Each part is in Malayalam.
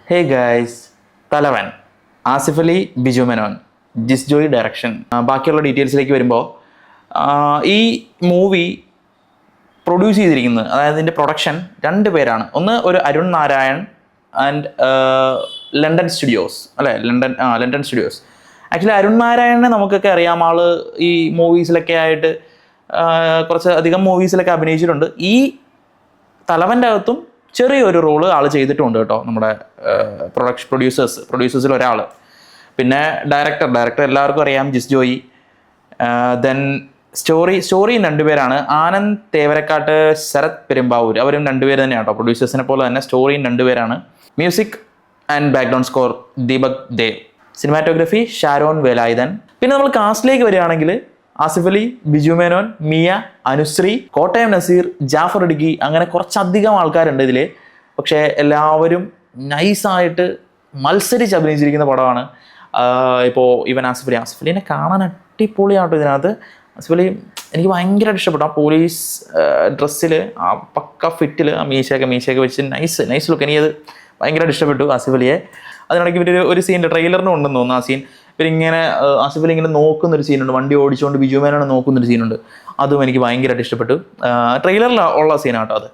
ഹേ ഗൈസ്, തലവൻ ആസിഫ് അലി, ബിജു മേനോൻ, ജിസ് ജോയി ഡയറക്ഷൻ. ബാക്കിയുള്ള ഡീറ്റെയിൽസിലേക്ക് വരുമ്പോൾ ഈ മൂവി പ്രൊഡ്യൂസ് ചെയ്തിരിക്കുന്നത്, അതായത് ഇതിൻ്റെ പ്രൊഡക്ഷൻ രണ്ട് പേരാണ്. ഒന്ന് ഒരു Arun Narayan and London studios, അല്ലേ? London studios. ആക്ച്വലി അരുൺ നാരായണനെ നമുക്കൊക്കെ അറിയാം. ആള് ഈ മൂവീസിലൊക്കെ ആയിട്ട് കുറച്ച് അധികം മൂവീസിലൊക്കെ അഭിനയിച്ചിട്ടുണ്ട്. ഈ തലവൻ്റെ അകത്തും ചെറിയൊരു റോള് ആൾ ചെയ്തിട്ടുണ്ട് കേട്ടോ, നമ്മുടെ പ്രൊഡ്യൂസേഴ്സിൽ ഒരാൾ. പിന്നെ ഡയറക്ടർ എല്ലാവർക്കും അറിയാം, ജിസ് ജോയി. ദെൻ സ്റ്റോറി രണ്ടുപേരാണ്, ആനന്ദ് തേവരക്കാട്ട്, ശരത് പെരുമ്പാവൂർ. അവരും രണ്ടുപേര് തന്നെയാണ് കേട്ടോ, പ്രൊഡ്യൂസേഴ്സിനെ പോലെ തന്നെ സ്റ്റോറിയും രണ്ടുപേരാണ്. Music and background score Deepak Dev. Cinematography Sharon Velayudhan. പിന്നെ നമ്മൾ കാസ്റ്റിലേക്ക് വരികയാണെങ്കിൽ ആസിഫ് അലി, ബിജു മേനോൻ, മിയ, അനുശ്രീ, കോട്ടയം നസീർ, ജാഫർ ഇടുക്കി, അങ്ങനെ കുറച്ചധികം ആൾക്കാരുണ്ട് ഇതിൽ. പക്ഷേ എല്ലാവരും നൈസായിട്ട് മത്സരിച്ച് അഭിനയിച്ചിരിക്കുന്ന പടമാണ്. ഇപ്പോൾ ഇവൻ ആസിഫ് അലിനെ കാണാൻ അടിപൊളിയാട്ടോ ഇതിനകത്ത്. ആസിഫ് അലി എനിക്ക് ഭയങ്കരമായിട്ട് ഇഷ്ടപ്പെട്ടു. ആ പോലീസ് ഡ്രസ്സിൽ, ആ പക്ക ഫിറ്റിൽ, ആ മീശയൊക്കെ വെച്ച് നൈസ് ലുക്ക്. എനിക്കത് ഭയങ്കരമായിട്ട് ഇഷ്ടപ്പെട്ടു ആസിഫ് അലിയെ. അതിനിടയ്ക്ക് ഇവർ ഒരു സീനിൽ ട്രെയിലറിനും ഉണ്ടെന്ന് തോന്നുന്നു. ആ സീൻ ഇവരിങ്ങനെ ആസിഫ് അലി ഇങ്ങനെ നോക്കുന്നൊരു സീനുണ്ട്, വണ്ടി ഓടിച്ചുകൊണ്ട് ബിജു മേനോനെ നോക്കുന്നൊരു സീനുണ്ട്. അതും എനിക്ക് ഭയങ്കരമായിട്ട് ഇഷ്ടപ്പെട്ടു. ട്രെയിലറിൽ ഉള്ള സീനാട്ടോ അത്.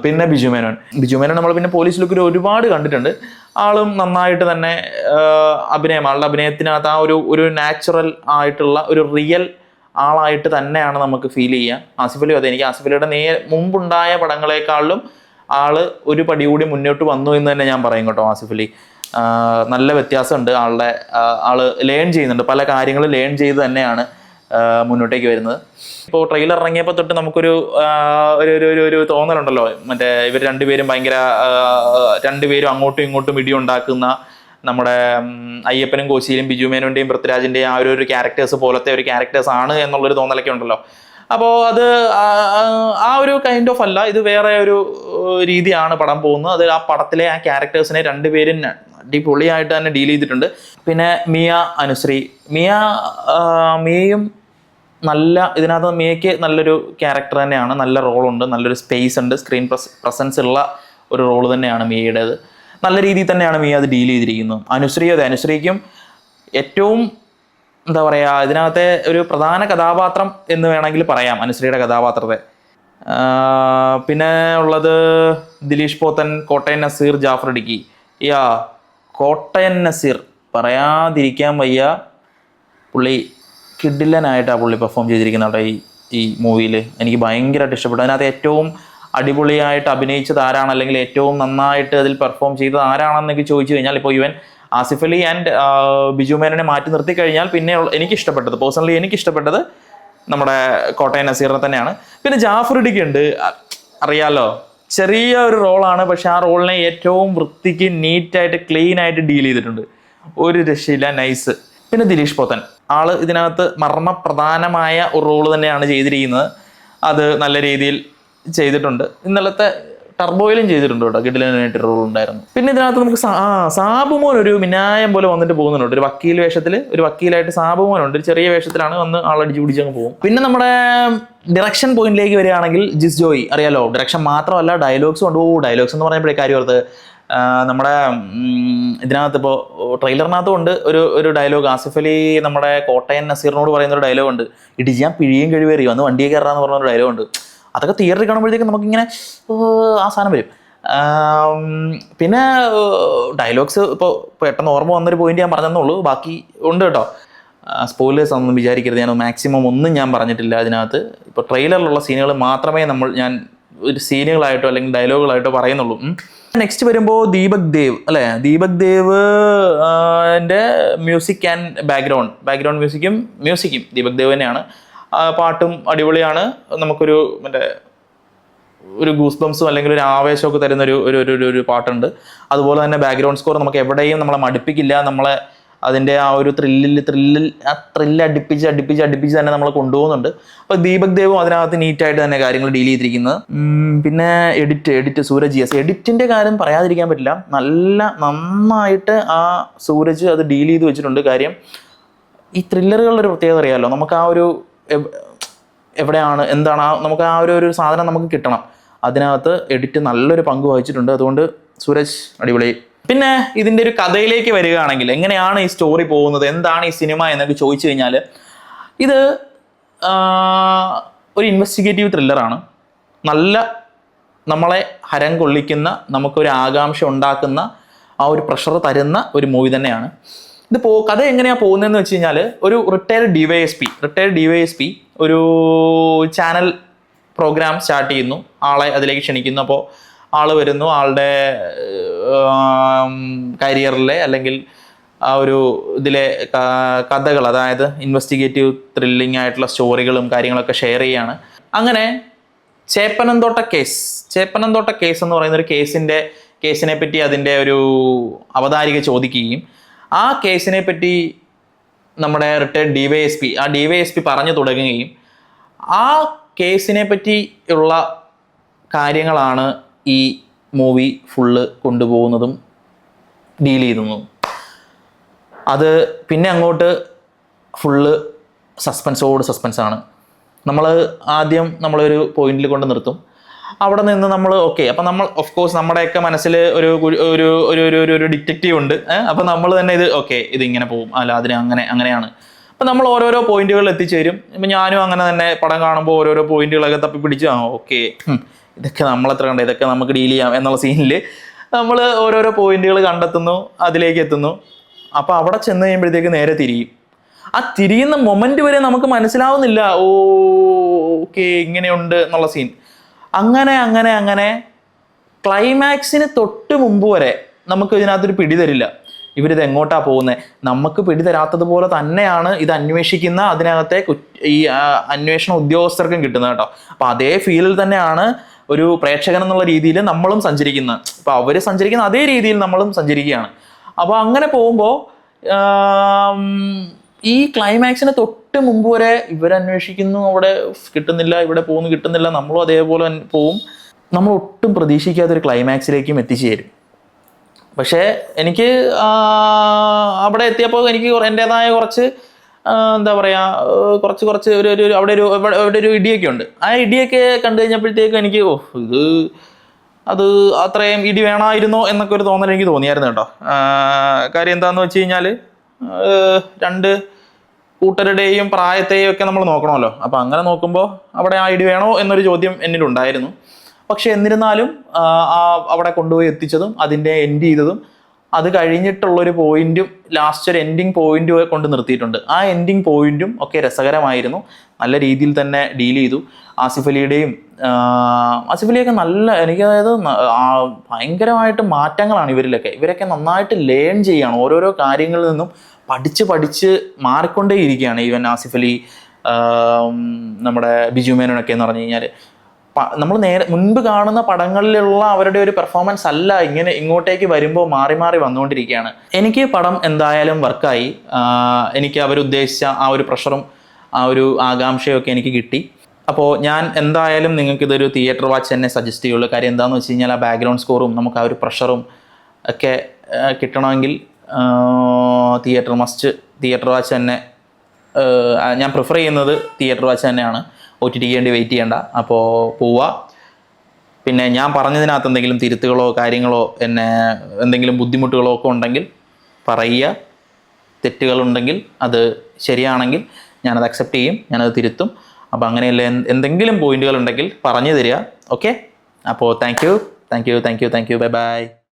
പിന്നെ ബിജു മേനോൻ നമ്മൾ പിന്നെ പോലീസ് ലുക്കിൽ ഒരുപാട് കണ്ടിട്ടുണ്ട്. ആളും നന്നായിട്ട് തന്നെ ആളുടെ അഭിനയത്തിനകത്ത് ആ ഒരു നാച്ചുറൽ ആയിട്ടുള്ള ഒരു റിയൽ ആളായിട്ട് തന്നെയാണ് നമുക്ക് ഫീൽ ചെയ്യുക. ആസിഫ് അലി അതെ, എനിക്ക് ആസിഫ് അലിയുടെ മുമ്പുണ്ടായ പടങ്ങളെക്കാളും ആള് ഒരു പടി കൂടി മുന്നോട്ട് വന്നു എന്ന് തന്നെ ഞാൻ പറയും കേട്ടോ. ആസിഫ് അലി നല്ല വ്യത്യാസമുണ്ട്. ആള് ലേൺ ചെയ്യുന്നുണ്ട്, പല കാര്യങ്ങളും ലേൺ ചെയ്ത് തന്നെയാണ് മുന്നോട്ടേക്ക് വരുന്നത്. ഇപ്പോൾ ട്രെയിലർ ഇറങ്ങിയപ്പോൾ തൊട്ട് നമുക്കൊരു ഒരു തോന്നലുണ്ടല്ലോ, മറ്റേ ഇവർ രണ്ടുപേരും രണ്ടുപേരും അങ്ങോട്ടും ഇങ്ങോട്ടും ഇടിയുണ്ടാക്കുന്ന നമ്മുടെ അയ്യപ്പനും കോശിയിലും ബിജു മേനോന്റെയും പൃഥ്വിരാജിന്റെയും ആ ഒരു ക്യാരക്ടേഴ്സ് പോലത്തെ ഒരു ക്യാരക്ടേഴ്സ് ആണ് എന്നുള്ളൊരു തോന്നലൊക്കെ ഉണ്ടല്ലോ. അപ്പോൾ അത് ആ ഒരു കൈൻഡ് ഓഫ് അല്ല, ഇത് വേറെ ഒരു രീതിയാണ് പടം പോകുന്നത്. അത് ആ പടത്തിലെ ആ ക്യാരക്ടേഴ്സിനെ രണ്ടുപേരും അടിപൊളിയായിട്ട് തന്നെ ഡീൽ ചെയ്തിട്ടുണ്ട്. പിന്നെ മിയ, അനുശ്രീ. മിയയും ഇതിനകത്ത് മിയയ്ക്ക് നല്ലൊരു ക്യാരക്ടർ തന്നെയാണ്, നല്ല റോളുണ്ട്, നല്ലൊരു സ്പേസ് ഉണ്ട്, സ്ക്രീൻ പ്രസൻസ് ഉള്ള ഒരു റോള് തന്നെയാണ് മിയയുടേത്. നല്ല രീതിയിൽ തന്നെയാണ് മിയ അത് ഡീൽ ചെയ്തിരിക്കുന്നത്. അനുശ്രീക്കും ഏറ്റവും എന്താ പറയുക, ഇതിനകത്തെ ഒരു പ്രധാന കഥാപാത്രം എന്ന് വേണമെങ്കിൽ പറയാം അനുശ്രീയുടെ കഥാപാത്രത്തെ. പിന്നെ ഉള്ളത് ദിലീഷ് പോത്തൻ, കോട്ടയം നസീർ, ജാഫർ ഇടുക്കി. കോട്ടയം നസീർ പറയാതിരിക്കാൻ വയ്യ. പുള്ളി കിഡിലനായിട്ടാണ് പുള്ളി പെർഫോം ചെയ്തിരിക്കുന്ന കേട്ടോ ഈ മൂവിയിൽ. എനിക്ക് ഭയങ്കരമായിട്ട് ഇഷ്ടപ്പെട്ടു. അതിനകത്ത് ഏറ്റവും അടിപൊളിയായിട്ട് അഭിനയിച്ചത് ആരാണ്, അല്ലെങ്കിൽ ഏറ്റവും നന്നായിട്ട് അതിൽ പെർഫോം ചെയ്തത് ആരാണെന്നൊക്കെ ചോദിച്ചു കഴിഞ്ഞാൽ, ഇപ്പോൾ ഇവൻ ആസിഫ് അലി ആൻഡ് ബിജു മേനോനെ മാറ്റി നിർത്തി കഴിഞ്ഞാൽ പിന്നെ പേഴ്സണലി എനിക്കിഷ്ടപ്പെട്ടത് നമ്മുടെ കോട്ടയം നസീറിനെ തന്നെയാണ്. പിന്നെ ജാഫർ ഇടുക്കി ഉണ്ട്, അറിയാലോ, ചെറിയ ഒരു റോളാണ്, പക്ഷെ ആ റോളിനെ ഏറ്റവും വൃത്തിക്ക് നീറ്റായിട്ട് ക്ലീൻ ആയിട്ട് ഡീൽ ചെയ്തിട്ടുണ്ട്, ഒരു രക്ഷയില്ല, നൈസ്. പിന്നെ ദിലീഷ് പോത്തൻ, ആള് ഇതിനകത്ത് മർമ്മപ്രധാനമായ ഒരു റോള് തന്നെയാണ് ചെയ്തിരിക്കുന്നത്. അത് നല്ല രീതിയിൽ ചെയ്തിട്ടുണ്ട്. ഇന്നലത്തെ ടർബോയിലും ചെയ്തിട്ടുണ്ട് കേട്ടോ, കിടിലനായിട്ട് റോൾ ഉണ്ടായിരുന്നു. പിന്നെ ഇതിനകത്ത് നമുക്ക് സാബുമോൻ ഒരു മിനായം പോലെ വന്നിട്ട് പോകുന്നുണ്ട്, ഒരു വക്കീൽ വേഷത്തിൽ, ഒരു വക്കീലായിട്ട് സാബുമോനുണ്ട്. ഒരു ചെറിയ വേഷത്തിലാണ് വന്ന് ആളടിച്ചു പിടിച്ചങ്ങ് പോകും. പിന്നെ നമ്മുടെ ഡിറക്ഷൻ പോയിന്റിലേക്ക് വരികയാണെങ്കിൽ ജിസ് ജോയി, അറിയാലോ, ഡിറക്ഷൻ മാത്രമല്ല ഡയലോഗ്സും ഉണ്ട്. ഡയലോഗ്സ് എന്ന് പറയുമ്പോഴേ കാര്യം ഓർത്ത്, നമ്മുടെ ഇതിനകത്ത് ഇപ്പോൾ ട്രെയിലറിനകത്തും ഉണ്ട് ഒരു ഡയലോഗ്. ആസിഫ് അലി നമ്മുടെ കോട്ടയം നസീറിനോട് പറയുന്ന ഒരു ഡയലോഗ് ഉണ്ട്, ഇടിച്ചാൻ പിഴിയും കഴിവേറി വന്ന് വണ്ടിയെ കയറാന്ന് പറഞ്ഞൊരു ഡയലോഗ് ഉണ്ട്. അതൊക്കെ തിയേറ്ററിൽ കാണുമ്പോഴത്തേക്കും നമുക്കിങ്ങനെ ആ സാധനം വരും. പിന്നെ ഡയലോഗ്സ് ഇപ്പോൾ പെട്ടെന്ന് ഓർമ്മ വന്നൊരു പോയിന്റ് ഞാൻ പറഞ്ഞെന്നുള്ളൂ, ബാക്കി ഉണ്ട് കേട്ടോ. സ്പോയിലേഴ്സ് ഒന്നും വിചാരിക്കരുത്, ഞാൻ മാക്സിമം ഒന്നും ഞാൻ പറഞ്ഞിട്ടില്ല അതിനകത്ത്. ഇപ്പോൾ ട്രെയിലറിലുള്ള സീനുകൾ മാത്രമേ ഞാൻ ഒരു സീനുകളായിട്ടോ അല്ലെങ്കിൽ ഡയലോഗുകളായിട്ടോ പറയുന്നുള്ളൂ. നെക്സ്റ്റ് വരുമ്പോൾ ദീപക് ദേവ്, അല്ലേ? ദീപക് ദേവ് എൻ്റെ മ്യൂസിക് ആൻഡ് ബാക്ക്ഗ്രൗണ്ട് മ്യൂസിക്കും ദീപക് ദേവ് തന്നെയാണ്. പാട്ടും അടിപൊളിയാണ്. നമുക്കൊരു ഒരു ഗൂസ് ബംസും അല്ലെങ്കിൽ ഒരു ആവേശമൊക്കെ തരുന്ന ഒരു പാട്ടുണ്ട്. അതുപോലെ തന്നെ ബാക്ക്ഗ്രൗണ്ട് സ്കോർ നമുക്ക് എവിടെയും നമ്മളെ മടുപ്പിക്കില്ല, നമ്മളെ അതിൻ്റെ ആ ഒരു ത്രില്ല് അടുപ്പിച്ച് തന്നെ നമ്മൾ കൊണ്ടുപോകുന്നുണ്ട്. അപ്പോൾ ദീപക് ദേവും അതിനകത്ത് നീറ്റായിട്ട് തന്നെ കാര്യങ്ങൾ ഡീൽ ചെയ്തിരിക്കുന്നത്. പിന്നെ എഡിറ്റ് സൂരജ്, എഡിറ്റിൻ്റെ കാര്യം പറയാതിരിക്കാൻ പറ്റില്ല. നന്നായിട്ട് ആ സൂരജ് അത് ഡീൽ ചെയ്ത് വെച്ചിട്ടുണ്ട്. കാര്യം ഈ ത്രില്ലറുകളുടെ ഒരു പ്രത്യേകത അറിയാമല്ലോ, നമുക്ക് ആ ഒരു എവിടെയാണ് എന്താണ് നമുക്ക് ആ ഒരു സാധനം നമുക്ക് കിട്ടണം. അതിനകത്ത് എഡിറ്റ് നല്ലൊരു പങ്ക് വഹിച്ചിട്ടുണ്ട്. അതുകൊണ്ട് സൂരജ് അടിപൊളി. പിന്നെ ഇതിൻ്റെ ഒരു കഥയിലേക്ക് വരികയാണെങ്കിൽ എങ്ങനെയാണ് ഈ സ്റ്റോറി പോകുന്നത്, എന്താണ് ഈ സിനിമ എന്നൊക്കെ ചോദിച്ചു കഴിഞ്ഞാൽ, ഇത് ഒരു ഇൻവെസ്റ്റിഗേറ്റീവ് ത്രില്ലറാണ്. നല്ല നമ്മളെ ഹരം കൊള്ളിക്കുന്ന, നമുക്കൊരു ആകാംക്ഷ ഉണ്ടാക്കുന്ന, ആ ഒരു പ്രഷർ തരുന്ന ഒരു മൂവി തന്നെയാണ്. കഥ എങ്ങനെയാണ് പോകുന്നതെന്ന് വെച്ച് കഴിഞ്ഞാൽ, ഒരു റിട്ടയർഡ് ഡിവൈഎസ്പി ഒരു ചാനൽ പ്രോഗ്രാം സ്റ്റാർട്ട് ചെയ്യുന്നു, ആളെ അതിലേക്ക് ക്ഷണിക്കുന്നു. അപ്പോൾ ആൾ വരുന്നു, ആളുടെ കരിയറിലെ അല്ലെങ്കിൽ ആ ഒരു ഇതിലെ കഥകൾ, അതായത് ഇൻവെസ്റ്റിഗേറ്റീവ് ത്രില്ലിംഗ് ആയിട്ടുള്ള സ്റ്റോറികളും കാര്യങ്ങളൊക്കെ ഷെയർ ചെയ്യാണ്. അങ്ങനെ ചേപ്പനന്തോട്ട കേസ് എന്ന് പറയുന്ന ഒരു കേസിനെ പറ്റി അതിൻ്റെ ഒരു അവതാരിക ചോദിക്കുകയും ആ കേസിനെ പറ്റി നമ്മുടെ റിട്ടയർഡ് ഡിവൈഎസ്പി പറഞ്ഞു തുടങ്ങുകയും ആ കേസിനെ പറ്റി ഉള്ള കാര്യങ്ങളാണ് ഈ മൂവി ഫുള്ള് കൊണ്ടുപോകുന്നതും ഡീൽ ചെയ്യുന്നതും. അത് പിന്നെ അങ്ങോട്ട് ഫുള്ള് സസ്പെൻസാണ്. നമ്മളൊരു പോയിന്റിൽ കൊണ്ട് നിർത്തും. അവിടെ നിന്ന് നമ്മൾ അപ്പം നമ്മൾ ഓഫ് കോഴ്സ് നമ്മുടെയൊക്കെ മനസ്സിൽ ഒരു ഡിറ്റക്റ്റീവ് ഉണ്ട്. അപ്പം നമ്മൾ തന്നെ ഇത് ഇങ്ങനെ പോകും, അല്ല അതിന് അങ്ങനെയാണ്. അപ്പം നമ്മൾ ഓരോരോ പോയിന്റുകളിൽ എത്തിച്ചേരും. ഇപ്പം ഞാനും അങ്ങനെ തന്നെ പടം കാണുമ്പോൾ ഓരോരോ പോയിന്റുകളൊക്കെ തപ്പി പിടിച്ച് ഇതൊക്കെ നമ്മളെത്ര കണ്ട, ഇതൊക്കെ നമുക്ക് ഡീൽ ചെയ്യാം എന്നുള്ള സീനിൽ നമ്മൾ ഓരോരോ പോയിന്റുകൾ കണ്ടെത്തുന്നു, അതിലേക്ക് എത്തുന്നു. അപ്പം അവിടെ ചെന്ന് കഴിയുമ്പോഴത്തേക്ക് നേരെ തിരിയും. ആ തിരിയുന്ന മൊമെന്റ് വരെ നമുക്ക് മനസ്സിലാവുന്നില്ല ഇങ്ങനെയുണ്ട് എന്നുള്ള സീൻ. അങ്ങനെ ക്ലൈമാക്സിന് തൊട്ട് മുമ്പ് വരെ നമുക്ക് ഇതിനകത്തൊരു പിടി തരില്ല. ഇവരിത് എങ്ങോട്ടാ പോകുന്നത്, നമുക്ക് പിടി തരാത്തതുപോലെ തന്നെയാണ് ഇത് അന്വേഷിക്കുന്ന അതിനകത്തെ ഈ അന്വേഷണ ഉദ്യോഗസ്ഥർക്കും കിട്ടുന്നത് കേട്ടോ. അപ്പം അതേ ഫീലിൽ തന്നെയാണ് ഒരു പ്രേക്ഷകൻ എന്നുള്ള രീതിയിൽ നമ്മളും സഞ്ചരിക്കുന്നത്. അപ്പം അവർ സഞ്ചരിക്കുന്ന അതേ രീതിയിൽ നമ്മളും സഞ്ചരിക്കുകയാണ്. അപ്പോൾ അങ്ങനെ പോകുമ്പോൾ ഈ ക്ലൈമാക്സിന് തൊട്ട് മുമ്പ് വരെ ഇവരന്വേഷിക്കുന്നു, അവിടെ കിട്ടുന്നില്ല, ഇവിടെ പോകുന്നു കിട്ടുന്നില്ല, നമ്മളും അതേപോലെ പോവും. നമ്മൾ ഒട്ടും പ്രതീക്ഷിക്കാത്തൊരു ക്ലൈമാക്സിലേക്കും എത്തിച്ചേരും. പക്ഷേ എനിക്ക് അവിടെ എത്തിയപ്പോൾ എനിക്ക് എൻ്റെതായ കുറച്ച് എന്താ പറയുക, കുറച്ച് അവിടെ ഒരു ഇടിയൊക്കെ ഉണ്ട്. ആ ഇടിയൊക്കെ കണ്ടു കഴിഞ്ഞപ്പോഴത്തേക്കും എനിക്ക് അത് അത്രയും ഇടി വേണമായിരുന്നോ എന്നൊക്കെ ഒരു തോന്നൽ എനിക്ക് തോന്നിയായിരുന്നു കേട്ടോ. കാര്യം എന്താണെന്ന് വെച്ച് കഴിഞ്ഞാൽ, രണ്ട് കൂട്ടരുടെയും പ്രായത്തെയും ഒക്കെ നമ്മൾ നോക്കണമല്ലോ. അപ്പം അങ്ങനെ നോക്കുമ്പോൾ അവിടെ ആ ഇടി വേണോ എന്നൊരു ചോദ്യം എന്നിലുണ്ടായിരുന്നു. പക്ഷെ എന്നിരുന്നാലും അവിടെ കൊണ്ടുപോയി എത്തിച്ചതും അതിൻ്റെ എൻഡ് ചെയ്തതും അത് കഴിഞ്ഞിട്ടുള്ളൊരു പോയിന്റും ലാസ്റ്റ് ഒരു എൻഡിങ് പോയിന്റ് കൊണ്ട് നിർത്തിയിട്ടുണ്ട്. ആ എൻഡിങ് പോയിന്റും ഒക്കെ രസകരമായിരുന്നു, നല്ല രീതിയിൽ തന്നെ ഡീൽ ചെയ്തു. ആസിഫ് അലിയൊക്കെ നല്ല, എനിക്ക് അതായത് ഭയങ്കരമായിട്ട് മാറ്റങ്ങളാണ് ഇവരൊക്കെ നന്നായിട്ട് ലേൺ ചെയ്യാണ്. ഓരോരോ കാര്യങ്ങളിൽ നിന്നും പഠിച്ച് മാറിക്കൊണ്ടേയിരിക്കുകയാണ്. ഈവൻ ആസിഫ് അലി, നമ്മുടെ ബിജു മേനോനൊക്കെ എന്ന് പറഞ്ഞു കഴിഞ്ഞാൽ നമ്മൾ മുൻപ് കാണുന്ന പടങ്ങളിലുള്ള അവരുടെ ഒരു പെർഫോമൻസ് അല്ല ഇങ്ങോട്ടേക്ക് വരുമ്പോൾ മാറി വന്നുകൊണ്ടിരിക്കുകയാണ്. എനിക്ക് പടം എന്തായാലും വർക്കായി. എനിക്ക് അവരുദ്ദേശിച്ച ആ ഒരു പ്രഷറും ആ ഒരു ആകാംക്ഷയൊക്കെ എനിക്ക് കിട്ടി. അപ്പോൾ ഞാൻ എന്തായാലും നിങ്ങൾക്കിതൊരു തിയേറ്റർ വാച്ച് തന്നെ സജസ്റ്റ് ചെയ്യുള്ളൂ. കാര്യം എന്താണെന്ന് വെച്ച് കഴിഞ്ഞാൽ, ആ ബാക്ക്ഗ്രൗണ്ട് സ്കോറും നമുക്ക് ആ ഒരു പ്രഷറും ഒക്കെ കിട്ടണമെങ്കിൽ തിയേറ്റർ വാച്ച് തന്നെ ഞാൻ പ്രിഫർ ചെയ്യുന്നത്. തിയേറ്റർ വാച്ച് തന്നെയാണ്. OTT വേണ്ടി വെയിറ്റ് ചെയ്യേണ്ട. അപ്പോൾ പോവുക. പിന്നെ ഞാൻ പറഞ്ഞതിനകത്ത് എന്തെങ്കിലും തിരുത്തുകളോ കാര്യങ്ങളോ എന്തെങ്കിലും ബുദ്ധിമുട്ടുകളോ ഒക്കെ ഉണ്ടെങ്കിൽ പറയുക. തെറ്റുകളുണ്ടെങ്കിൽ അത് ശരിയാണെങ്കിൽ ഞാനത് അക്സെപ്റ്റ് ചെയ്യും, ഞാനത് തിരുത്തും. അപ്പോൾ അങ്ങനെയല്ല എന്തെങ്കിലും പോയിന്റുകൾ ഉണ്ടെങ്കിൽ പറഞ്ഞു തരിക. ഓക്കെ, അപ്പോൾ താങ്ക് യു. Bye bye.